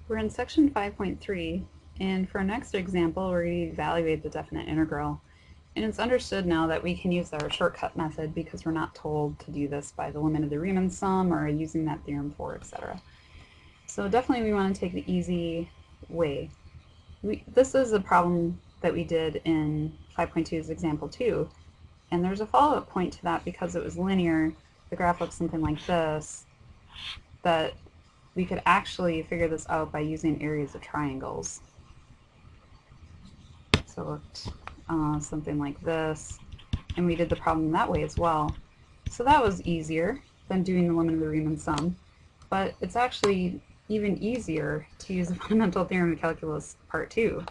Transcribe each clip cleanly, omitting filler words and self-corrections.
We're in section 5.3, and for our next example, we're going to evaluate the definite integral. And it's understood now that we can use our shortcut method because we're not told to do this by the limit of the Riemann sum or using that theorem for, etc. So definitely we want to take the easy way. This is a problem that we did in 5.2's example 2, and there's a follow-up point to that because it was linear. The graph looks something like this, that we could actually figure this out by using areas of triangles. So it looked something like this, and we did the problem that way as well. So that was easier than doing the limit of the Riemann sum, but it's actually even easier to use the fundamental theorem of calculus part 2.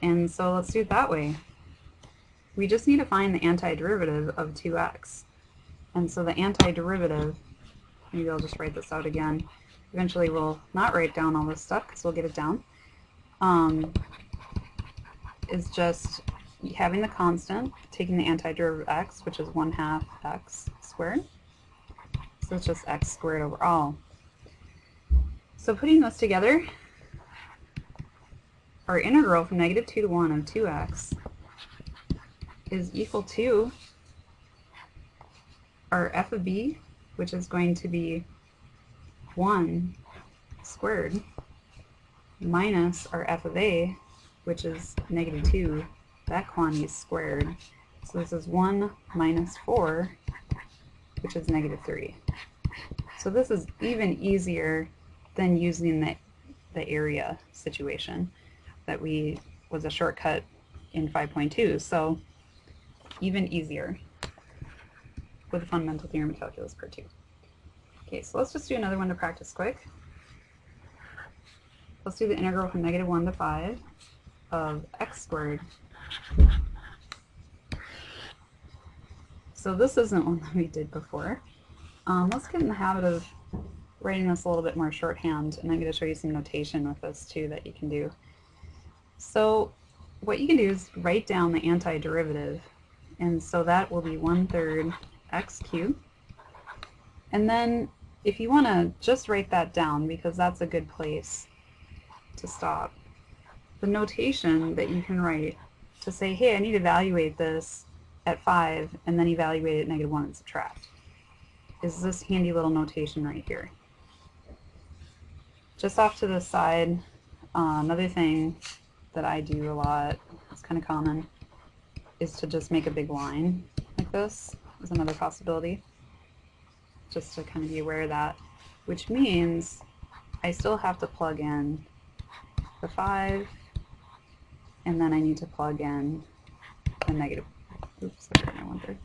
And so let's do it that way. We just need to find the antiderivative of 2x. And so the antiderivative, maybe I'll just write this out again. Eventually we'll not write down all this stuff because we'll get it down. Is just having the constant, taking the antiderivative of x, which is 1/2 x squared. So it's just x squared over all. So putting this together, our integral from -2 to 1 of 2x is equal to our f of b, which is going to be 1 squared, minus our f of a, which is -2, that quantity is squared. So this is 1 minus 4, which is -3. So this is even easier than using the area situation that was a shortcut in 5.2. So even easier with the fundamental theorem of calculus part 2. Okay, so let's just do another one to practice quick. Let's do the integral from -1 to 5 of x squared. So this isn't one that we did before. Let's get in the habit of writing this a little bit more shorthand, and I'm going to show you some notation with this too that you can do. So what you can do is write down the antiderivative, and so that will be 1/3 x cubed. And then if you want to just write that down, because that's a good place to stop, the notation that you can write to say, hey, I need to evaluate this at 5 and then evaluate it at -1 and subtract, is this handy little notation right here. Just off to the side, another thing that I do a lot, it's kind of common, is to just make a big line like this is another possibility, just to kind of be aware of that, which means I still have to plug in the 5, and then I need to plug in the negative, oops, I got my 1/3,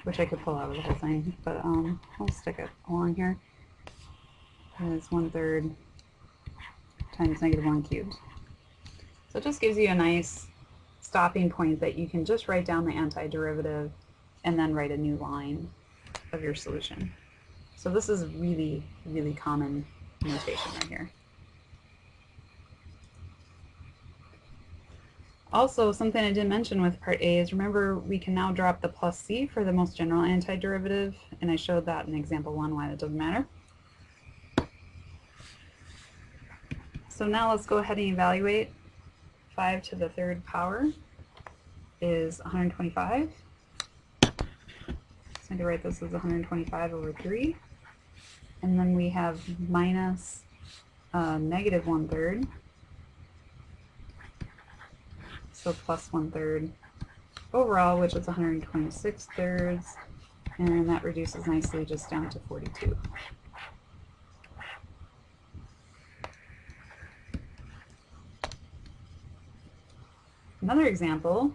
which I could pull out of the whole thing, but I'll stick it along here. It's 1/3 times -1 cubed. So it just gives you a nice stopping point that you can just write down the antiderivative and then write a new line of your solution. So this is really, really common notation right here. Also, something I didn't mention with part A is, remember, we can now drop the plus c for the most general antiderivative, and I showed that in example 1 why that doesn't matter. So now let's go ahead and evaluate. 5 to the 3rd power is 125. So I'm going to write this as 125 over 3. And then we have minus -1/3. So plus 1/3 overall, which is 126 thirds. And that reduces nicely just down to 42. Another example,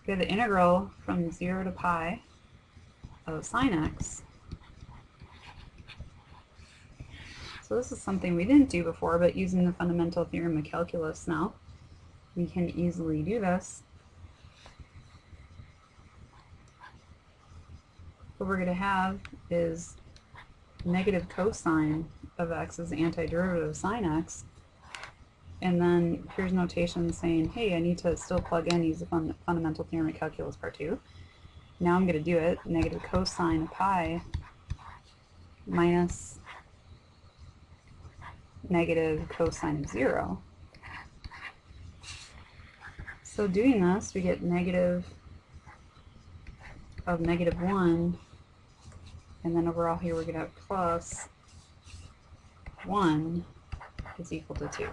we have the integral from 0 to pi of sine x. So this is something we didn't do before, but using the fundamental theorem of calculus now, we can easily do this. What we're going to have is negative cosine of x is the antiderivative of sine x. And then here's notation saying, hey, I need to still plug in, use the fundamental theorem of calculus part 2. Now I'm going to do it. Negative cosine of pi minus negative cosine of 0. So doing this, we get negative of negative 1, and then overall here we're going to have plus 1 is equal to 2.